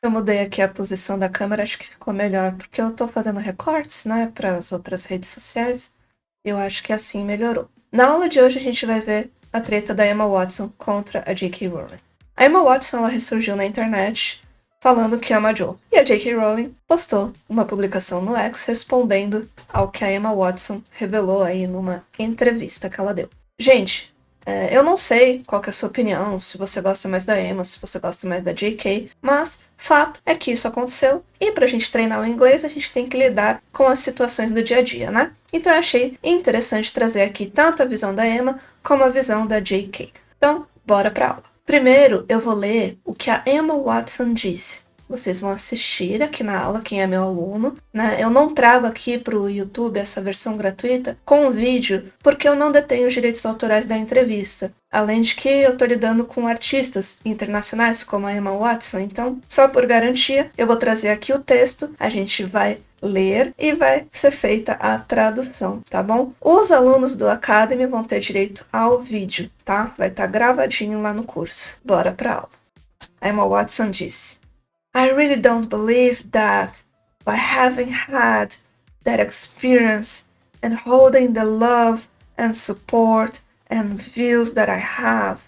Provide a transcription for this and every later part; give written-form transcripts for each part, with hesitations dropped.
Eu mudei aqui a posição da câmera, acho que ficou melhor, porque eu tô fazendo recortes, né, para as outras redes sociais. Eu acho que assim melhorou. Na aula de hoje a gente vai ver a treta da Emma Watson contra a J.K. Rowling. A Emma Watson ela ressurgiu na internet falando que ama a Jo. E a J.K. Rowling postou uma publicação no X respondendo ao que a Emma Watson revelou aí numa entrevista que ela deu. Gente, eu não sei qual que é a sua opinião, se você gosta mais da Emma, se você gosta mais da J.K., mas fato é que isso aconteceu e pra gente treinar o inglês a gente tem que lidar com as situações do dia a dia, né? Então eu achei interessante trazer aqui tanto a visão da Emma como a visão da J.K. Então, bora pra aula. Primeiro, eu vou ler o que a Emma Watson disse. Vocês vão assistir aqui na aula, quem é meu aluno, né? Eu não trago aqui pro YouTube essa versão gratuita com o vídeo, porque eu não detenho os direitos autorais da entrevista. Além de que eu tô lidando com artistas internacionais, como a Emma Watson, então, só por garantia, eu vou trazer aqui o texto, a gente vai ler e vai ser feita a tradução, tá bom? Os alunos do Academy vão ter direito ao vídeo, tá? Vai estar gravadinho lá no curso. Bora pra aula. A Emma Watson disse: I really don't believe that by having had that experience and holding the love and support and views that I have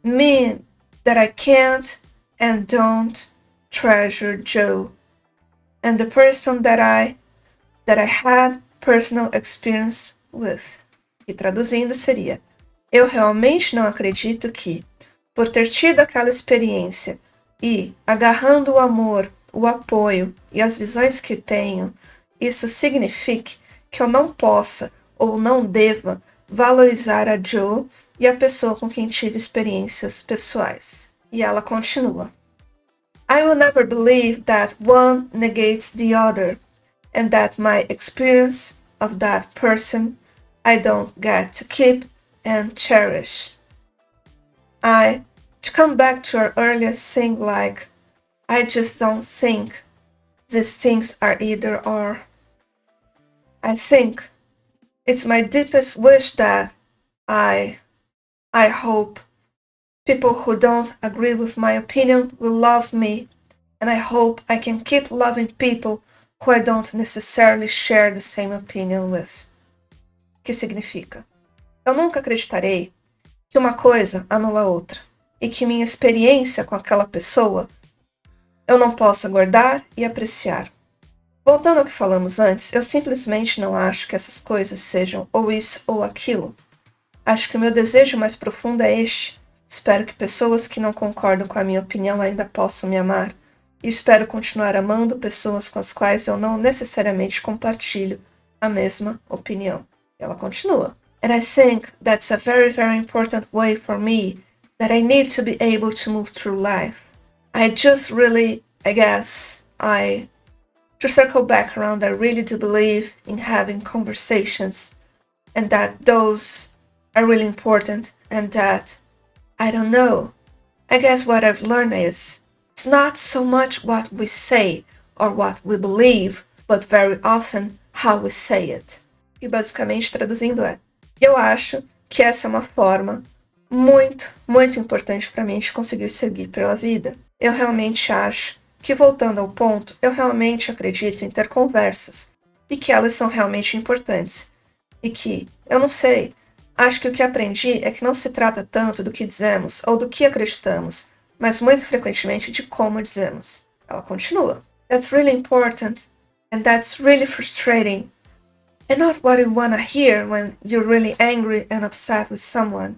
mean that I can't and don't treasure Joe and the person that I had personal experience with. E traduzindo seria: eu realmente não acredito que, por ter tido aquela experiência e agarrando o amor, o apoio e as visões que tenho, isso signifique que eu não possa ou não deva valorizar a Joe e a pessoa com quem tive experiências pessoais. E ela continua: I will never believe that one negates the other, and that my experience of that person I don't get to keep and cherish. To come back to our earlier thing, like, I just don't think these things are either or. I think it's my deepest wish that I hope people who don't agree with my opinion will love me, and I hope I can keep loving people who I don't necessarily share the same opinion with. Que significa: eu nunca acreditarei que uma coisa anula a outra, e que minha experiência com aquela pessoa eu não possa guardar e apreciar. Voltando ao que falamos antes, eu simplesmente não acho que essas coisas sejam ou isso ou aquilo. Acho que o meu desejo mais profundo é este. Espero que pessoas que não concordam com a minha opinião ainda possam me amar. E espero continuar amando pessoas com as quais eu não necessariamente compartilho a mesma opinião. Ela continua: And I think that's a very, very important way for me that I need to be able to move through life. I just really, I guess, to circle back around, I really do believe in having conversations and that those are really important and that, I don't know, I guess what I've learned is it's not so much what we say or what we believe, but very often how we say it. E basicamente traduzindo eu acho que essa é uma forma muito, muito importante para mim de conseguir seguir pela vida. Eu realmente acho que, voltando ao ponto, eu realmente acredito em ter conversas e que elas são realmente importantes. E que, eu não sei, acho que o que aprendi é que não se trata tanto do que dizemos ou do que acreditamos, mas muito frequentemente de como dizemos. Ela continua: That's really important and that's really frustrating. And not what you wanna hear when you're really angry and upset with someone.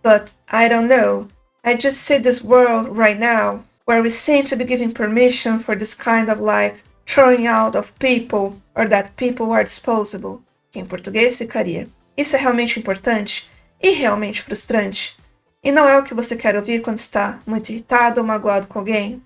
But I don't know. I just see this world right now where we seem to be giving permission for this kind of like throwing out of people or that people are disposable. Que em português ficaria: isso é realmente importante e realmente frustrante. E não é o que você quer ouvir quando está muito irritado ou magoado com alguém.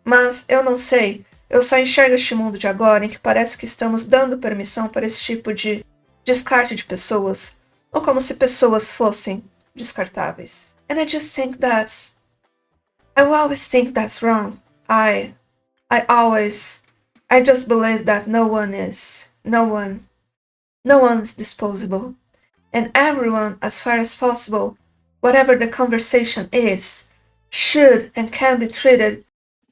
Mas eu não sei. Eu só enxergo este mundo de agora em que parece que estamos dando permissão para esse tipo de descarte de pessoas, ou como se pessoas fossem descartáveis. And I just think I always think that's wrong. I just believe that no one is disposable. And everyone, as far as possible, whatever the conversation is, should and can be treated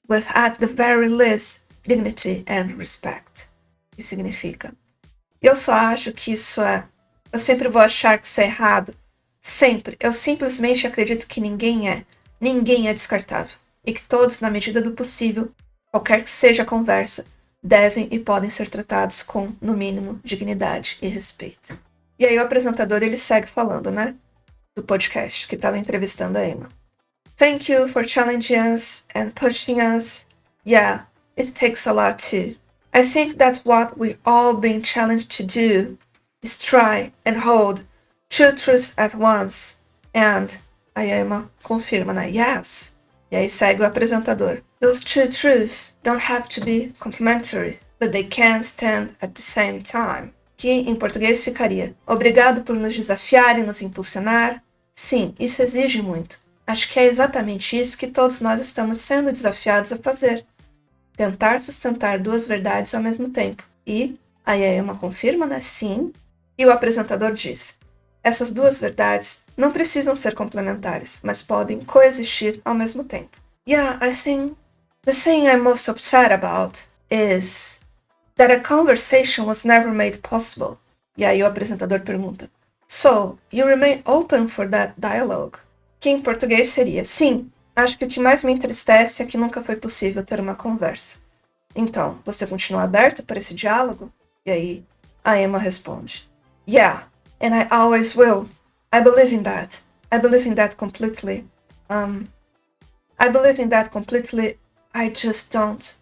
with at the very least dignity and respect. Que significa? Eu só acho que isso é... Eu sempre vou achar que isso é errado. Sempre. Eu simplesmente acredito que ninguém é descartável. E que todos, na medida do possível, qualquer que seja a conversa, devem e podem ser tratados com, no mínimo, dignidade e respeito. E aí o apresentador, ele segue falando, né? Do podcast, que estava entrevistando a Emma. Thank you for challenging us and pushing us. Yeah, it takes a lot too. I think that's what we're all being challenged to do, is try and hold two truths at once. And, a Emma confirma, né? Yes. E aí segue o apresentador. Those two truths don't have to be complementary, but they can stand at the same time. Que em português ficaria: obrigado por nos desafiar e nos impulsionar. Sim, isso exige muito. Acho que é exatamente isso que todos nós estamos sendo desafiados a fazer. Tentar sustentar duas verdades ao mesmo tempo. E, aí a Emma confirma, né? Sim. E o apresentador diz: essas duas verdades não precisam ser complementares, mas podem coexistir ao mesmo tempo. Yeah, I think the thing I'm most upset about is that a conversation was never made possible. E aí o apresentador pergunta: So, you remain open for that dialogue? Que em português seria: sim, acho que o que mais me entristece é que nunca foi possível ter uma conversa. Então, você continua aberto para esse diálogo? E aí a Emma responde: Yeah, and I always will. I believe in that. I believe in that completely. I believe in that completely. I just don't.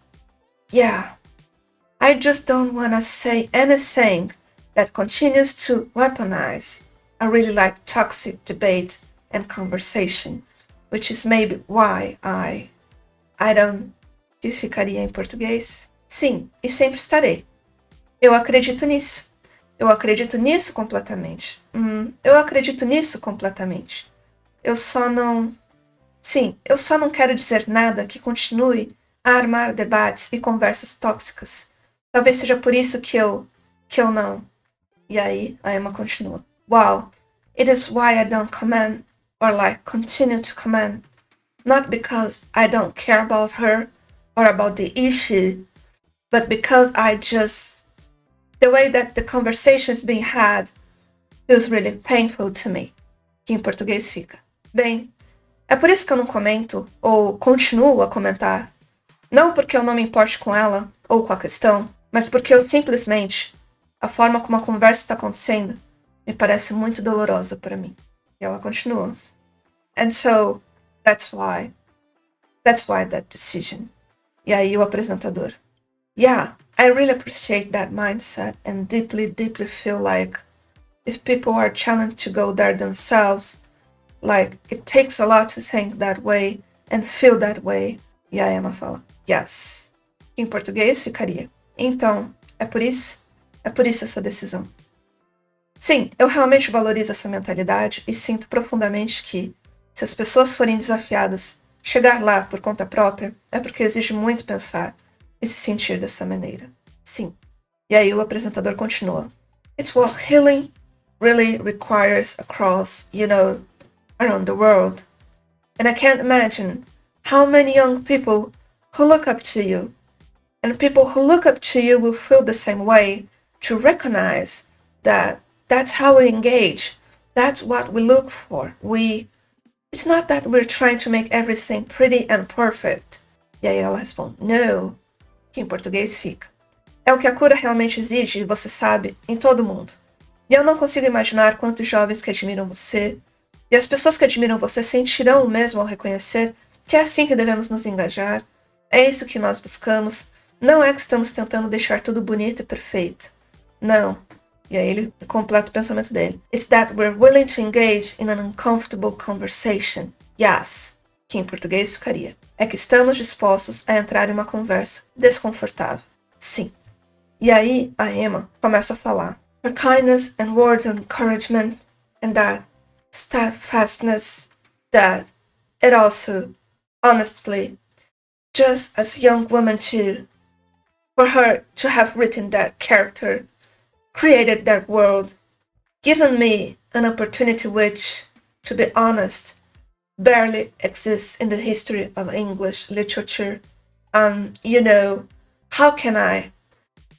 Yeah. I just don't wanna say anything that continues to weaponize a really like toxic debate and conversation, which is maybe why I don't... Que ficaria em português? Sim, e sempre estarei. Eu acredito nisso. Eu acredito nisso completamente. Eu acredito nisso completamente. Eu só não... Sim, eu só não quero dizer nada que continue a armar debates e conversas tóxicas. Talvez seja por isso que eu não... E aí a Emma continua. Wow, it is why I don't comment or like continue to comment. Not because I don't care about her or about the issue, but because I just... The way that the conversation is being had feels really painful to me. Que em português fica: bem, é por isso que eu não comento ou continuo a comentar. Não porque eu não me importe com ela ou com a questão, mas porque eu simplesmente... A forma como a conversa está acontecendo me parece muito dolorosa para mim. E ela continua: And so, that's why that decision. E aí o apresentador: Yeah, I really appreciate that mindset and deeply feel like if people are challenged to go there themselves, like it takes a lot to think that way and feel that way. E a Emma fala: Yes. Em português ficaria: Então, é por isso essa decisão. Sim, eu realmente valorizo essa mentalidade e sinto profundamente que, se as pessoas forem desafiadas chegar lá por conta própria, é porque exige muito pensar e se sentir dessa maneira. Sim. E aí o apresentador continua: It's what healing really requires across, around the world. And I can't imagine how many young people who look up to you, and people who look up to you will feel the same way, to recognize that that's how we engage, that's what we look for. It's not that we're trying to make everything pretty and perfect. E aí ela responde: No. Que em português fica: é o que a cura realmente exige, você sabe, em todo mundo. E eu não consigo imaginar quantos jovens que admiram você, e as pessoas que admiram você sentirão o mesmo ao reconhecer que é assim que devemos nos engajar. É isso que nós buscamos. Não é que estamos tentando deixar tudo bonito e perfeito. Não. E aí ele completa o pensamento dele: It's that we're willing to engage in an uncomfortable conversation. Yes. Que em português ficaria: é que estamos dispostos a entrar em uma conversa desconfortável. Sim. E aí a Emma começa a falar: Her kindness and words of encouragement and that steadfastness, that it also, honestly, just as a young woman too, for her to have written that character, created that world, given me an opportunity which, to be honest, barely exists in the history of English literature. How can I?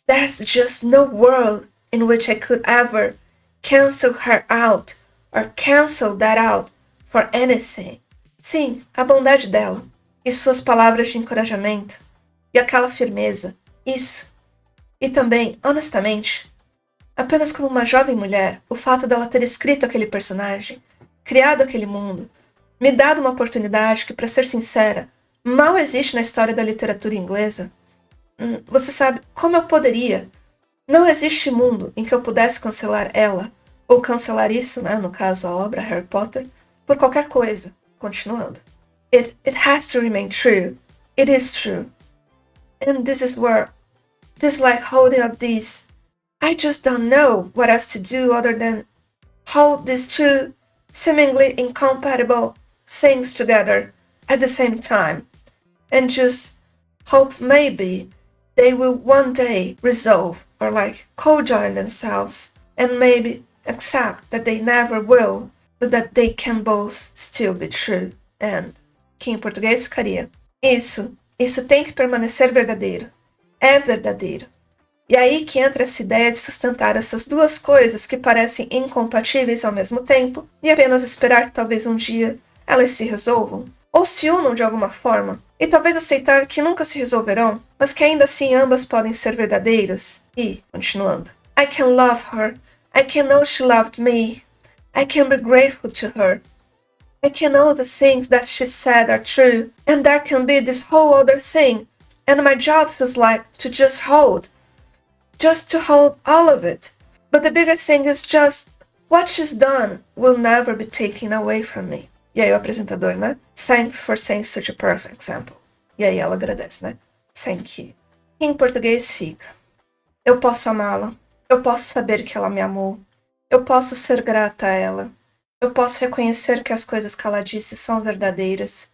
There's just no world in which I could ever cancel her out or cancel that out for anything. Sim, a bondade dela e suas palavras de encorajamento e aquela firmeza, isso. E também, honestamente, apenas como uma jovem mulher, o fato dela ter escrito aquele personagem, criado aquele mundo, me dado uma oportunidade que, para ser sincera, mal existe na história da literatura inglesa. Você sabe, como eu poderia? Não existe mundo em que eu pudesse cancelar ela, ou cancelar isso, né, no caso a obra Harry Potter, por qualquer coisa. Continuando. It has to remain true. It is true. And this is where, this like holding up these, I just don't know what else to do other than hold these two seemingly incompatible things together at the same time, and just hope maybe they will one day resolve or like co-join themselves, and maybe accept that they never will, but that they can both still be true. And, que em português ficaria: isso tem que permanecer verdadeiro. É verdadeiro. E aí que entra essa ideia de sustentar essas duas coisas que parecem incompatíveis ao mesmo tempo e apenas esperar que talvez um dia elas se resolvam, ou se unam de alguma forma, e talvez aceitar que nunca se resolverão, mas que ainda assim ambas podem ser verdadeiras. E, continuando, I can love her, I can know she loved me, I can be grateful to her, I can know the things that she said are true, and there can be this whole other thing, and my job feels like to just hold all of it. But the bigger thing is just, what she's done will never be taken away from me. E aí o apresentador, né? Thanks for saying such a perfect example. E aí ela agradece, né? Thank you. E em português fica: eu posso amá-la, eu posso saber que ela me amou, eu posso ser grata a ela, eu posso reconhecer que as coisas que ela disse são verdadeiras,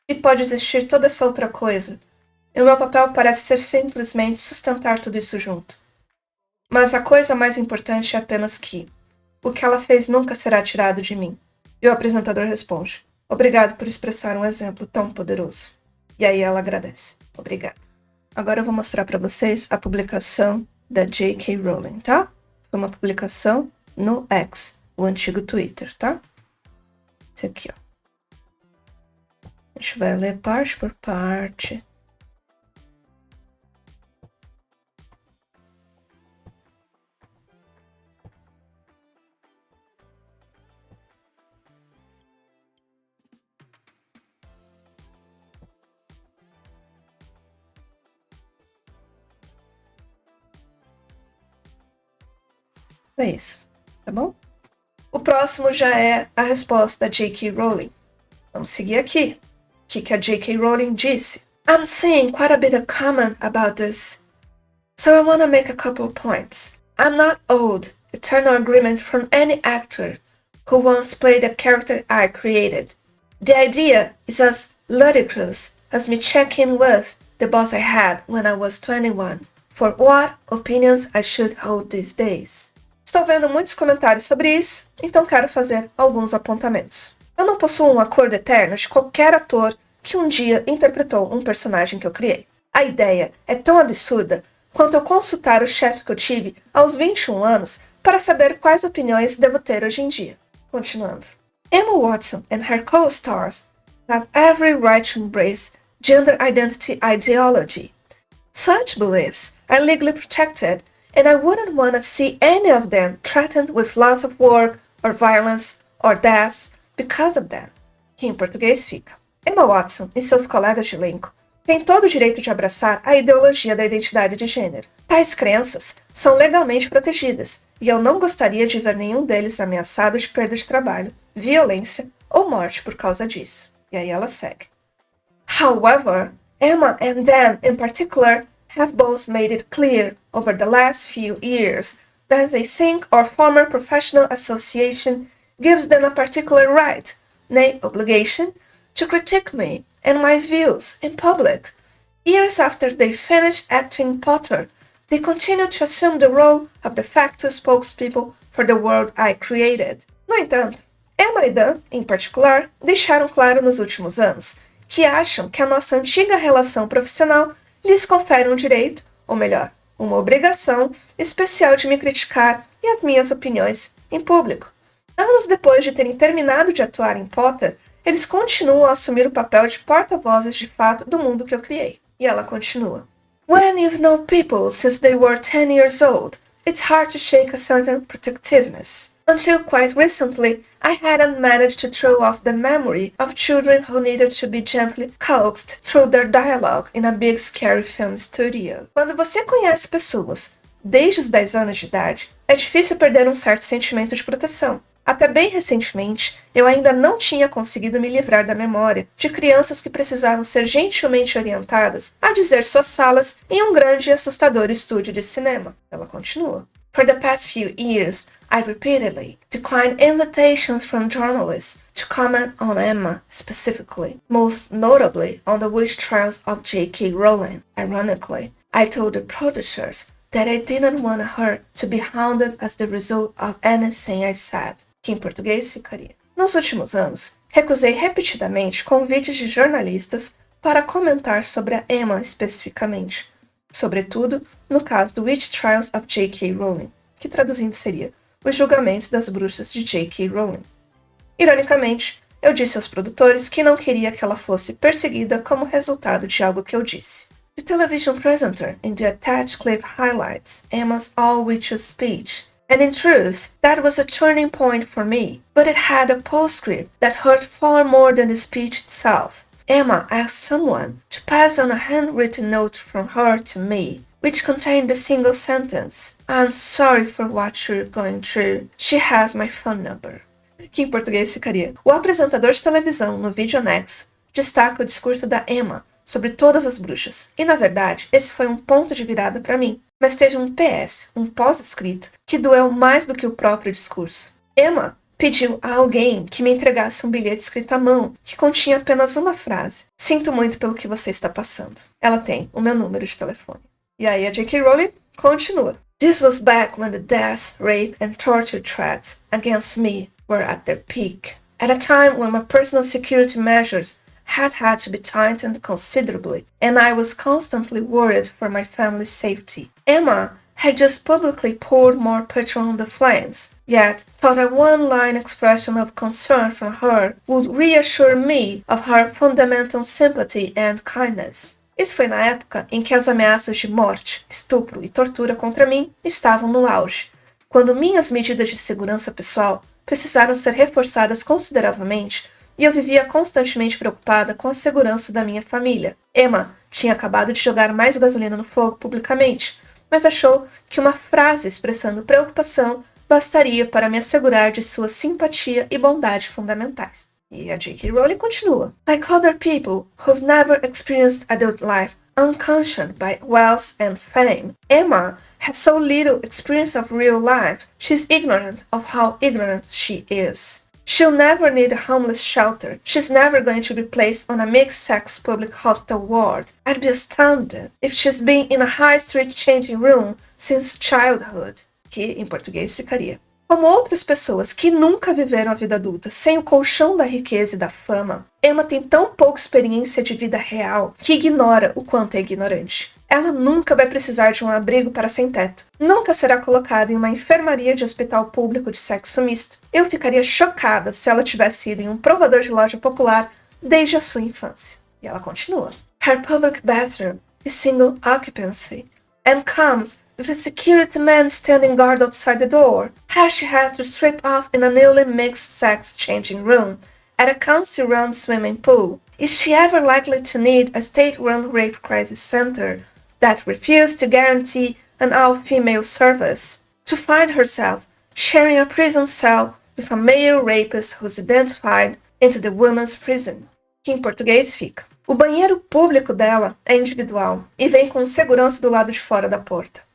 e pode existir toda essa outra coisa, e o meu papel parece ser simplesmente sustentar tudo isso junto. Mas a coisa mais importante é apenas que o que ela fez nunca será tirado de mim. E o apresentador responde: obrigado por expressar um exemplo tão poderoso. E aí ela agradece: obrigada. Agora eu vou mostrar para vocês a publicação da J.K. Rowling, tá? Foi uma publicação no X, o antigo Twitter, tá? Esse aqui, ó. A gente vai ler parte por parte. É isso, tá bom? O próximo já é a resposta da J.K. Rowling. Vamos seguir aqui. O que a J.K. Rowling disse? I'm seeing quite a bit of comment about this, so I want to make a couple points. I'm not owed eternal agreement from any actor who once played a character I created. The idea is as ludicrous as me checking with the boss I had when I was 21 for what opinions I should hold these days. Estou vendo muitos comentários sobre isso, então quero fazer alguns apontamentos. Eu não possuo um acordo eterno de qualquer ator que um dia interpretou um personagem que eu criei. A ideia é tão absurda quanto eu consultar o chefe que eu tive aos 21 anos para saber quais opiniões devo ter hoje em dia. Continuando. Emma Watson and her co-stars have every right to embrace gender identity ideology. Such beliefs are legally protected, and I wouldn't want to see any of them threatened with loss of work, or violence, or death because of them. Que em português fica: Emma Watson e seus colegas de elenco têm todo o direito de abraçar a ideologia da identidade de gênero. Tais crenças são legalmente protegidas, e eu não gostaria de ver nenhum deles ameaçado de perda de trabalho, violência ou morte por causa disso. E aí ela segue. However, Emma and Dan in particular have both made it clear over the last few years that they think our former professional association gives them a particular right, nay obligation, to critique me and my views in public. Years after they finished acting Potter, they continue to assume the role of de facto spokespeople for the world I created. No entanto, Emma e Dan, em particular, deixaram claro nos últimos anos que acham que a nossa antiga relação profissional lhes confere um direito, ou melhor, uma obrigação especial de me criticar e as minhas opiniões em público. Anos depois de terem terminado de atuar em Potter, eles continuam a assumir o papel de porta-vozes de fato do mundo que eu criei. E ela continua. When you've known people since they were 10 years old, it's hard to shake a certain protectiveness. Until quite recently, I hadn't managed to throw off the memory of children who needed to be gently coaxed through their dialogue in a big scary film studio. Quando você conhece pessoas desde os 10 anos de idade, é difícil perder um certo sentimento de proteção. Até bem recentemente, eu ainda não tinha conseguido me livrar da memória de crianças que precisaram ser gentilmente orientadas a dizer suas falas em um grande e assustador estúdio de cinema. Ela continua. For the past few years, I've repeatedly declined invitations from journalists to comment on Emma specifically, most notably on the witch trials of J.K. Rowling. Ironically, I told the producers that I didn't want her to be hounded as the result of anything I said. Que em português ficaria. Nos últimos anos, recusei repetidamente convites de jornalistas para comentar sobre a Emma especificamente, sobretudo no caso do Witch Trials of J.K. Rowling, que traduzindo seria Os Julgamentos das Bruxas de J.K. Rowling. Ironicamente, eu disse aos produtores que não queria que ela fosse perseguida como resultado de algo que eu disse. The television presenter in the attached clip highlights Emma's all-witches speech. And in truth, that was a turning point for me, but it had a postscript that hurt far more than the speech itself. Emma asked someone to pass on a handwritten note from her to me, which contained the single sentence, I'm sorry for what you're going through. She has my phone number. Que em português ficaria. O apresentador de televisão no vídeo anexo destaca o discurso da Emma sobre todas as bruxas, e na verdade, esse foi um ponto de virada para mim. Mas teve um PS, um pós-escrito, que doeu mais do que o próprio discurso. Emma pediu a alguém que me entregasse um bilhete escrito à mão, que continha apenas uma frase. Sinto muito pelo que você está passando. Ela tem o meu número de telefone. E aí a J.K. Rowling continua. This was back when the death, rape and torture threats against me were at their peak. At a time when my personal security measures had to be tightened considerably, and I was constantly worried for my family's safety. Emma had just publicly poured more petrol on the flames, yet thought a one-line expression of concern from her would reassure me of her fundamental sympathy and kindness. Isso foi na época em que as ameaças de morte, estupro e tortura contra mim estavam no auge, quando minhas medidas de segurança pessoal precisaram ser reforçadas consideravelmente e eu vivia constantemente preocupada com a segurança da minha família. Emma tinha acabado de jogar mais gasolina no fogo publicamente, mas achou que uma frase expressando preocupação bastaria para me assegurar de sua simpatia e bondade fundamentais. E a J.K. Rowling continua. Like other people who've never experienced adult life, unconscioned by wealth and fame, Emma has so little experience of real life, she's ignorant of how ignorant she is. She'll never need a homeless shelter. She's never going to be placed on a mixed-sex public hospital ward. I'd be astounded if she's been in a high-street changing room since childhood. Que, em português, ficaria. Como outras pessoas que nunca viveram a vida adulta sem o colchão da riqueza e da fama, Emma tem tão pouca experiência de vida real que ignora o quanto é ignorante. Ela nunca vai precisar de um abrigo para sem-teto. Nunca será colocada em uma enfermaria de hospital público de sexo misto. Eu ficaria chocada se ela tivesse ido em um provador de loja popular desde a sua infância. E ela continua. Her public bathroom is single occupancy and comes with a security man standing guard outside the door. Has she had to strip off in a newly mixed-sex changing room at a council-run swimming pool? Is she ever likely to need a state-run rape crisis center that refused to guarantee an all-female service? To find herself sharing a prison cell with a male rapist who's identified into the woman's prison. Que em português fica. O banheiro público dela é individual e vem com segurança do lado de fora da porta.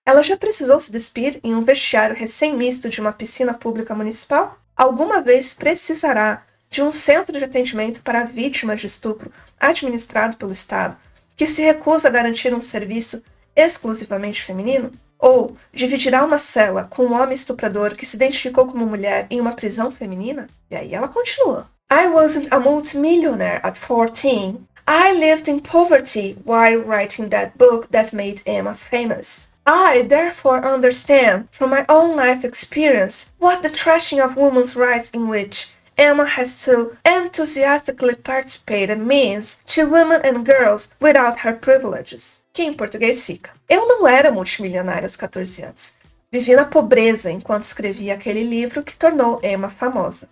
Ela já precisou se despir em um vestiário recém-misto de uma piscina pública municipal? Alguma vez precisará de um centro de atendimento para vítimas de estupro administrado pelo Estado, que se recusa a garantir um serviço exclusivamente feminino? Ou dividirá uma cela com um homem estuprador que se identificou como mulher em uma prisão feminina? E aí ela continua. I wasn't a multimillionaire at 14. I lived in poverty while writing that book that made Emma famous. I therefore understand from my own life experience what the trashing of women's rights in which Emma has so enthusiastically participated means to women and girls without her privileges. Que em português fica: eu não era multimilionária aos 14 anos. Vivi na pobreza enquanto escrevia aquele livro que tornou Emma famosa.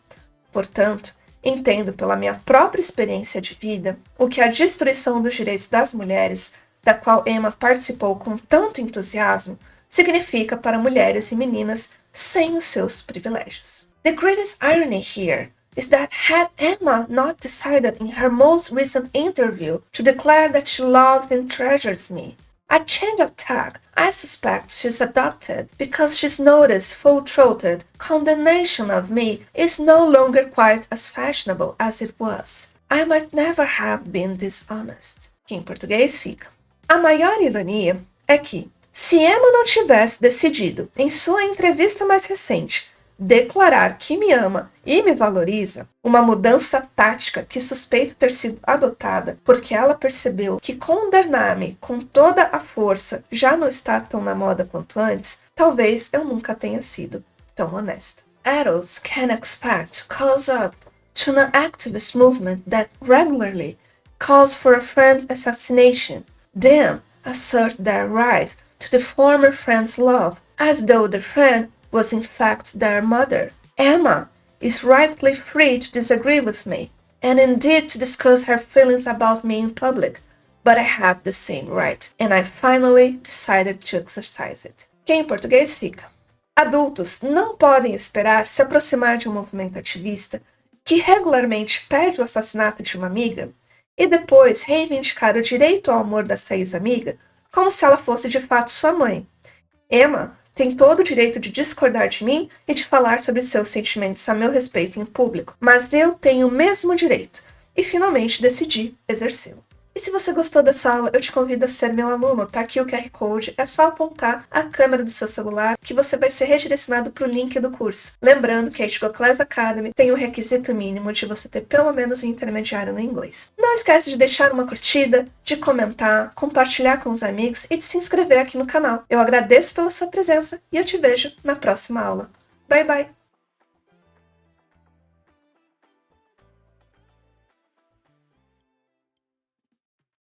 Portanto, entendo pela minha própria experiência de vida o que a destruição dos direitos das mulheres, da qual Emma participou com tanto entusiasmo, significa para mulheres e meninas sem os seus privilégios. The greatest irony here is that had Emma not decided in her most recent interview to declare that she loved and treasures me, a change of tack I suspect she's adopted because she's noticed full-throated condemnation of me is no longer quite as fashionable as it was. I might never have been dishonest. Que em português fica: a maior ironia é que, se Emma não tivesse decidido, em sua entrevista mais recente, declarar que me ama e me valoriza, uma mudança tática que suspeito ter sido adotada porque ela percebeu que condenar-me com toda a força já não está tão na moda quanto antes, talvez eu nunca tenha sido tão honesta. Adults can expect to cause up to an activist movement that regularly calls for a friend's assassination, then assert their right to the former friend's love, as though the friend was in fact their mother. Emma is rightly free to disagree with me, and indeed to discuss her feelings about me in public, but I have the same right, and I finally decided to exercise it. Que em português fica: adultos não podem esperar se aproximar de um movimento ativista que regularmente pede o assassinato de uma amiga e depois reivindicar o direito ao amor dessa ex-amiga como se ela fosse de fato sua mãe. Emma tem todo o direito de discordar de mim e de falar sobre seus sentimentos a meu respeito em público, mas eu tenho o mesmo direito e finalmente decidi exercê-lo. E se você gostou dessa aula, eu te convido a ser meu aluno. Tá aqui o QR Code, é só apontar a câmera do seu celular que você vai ser redirecionado para o link do curso. Lembrando que a Ichigo Class Academy tem o requisito mínimo de você ter pelo menos um intermediário no inglês. Não esquece de deixar uma curtida, de comentar, compartilhar com os amigos e de se inscrever aqui no canal. Eu agradeço pela sua presença e eu te vejo na próxima aula. Bye bye!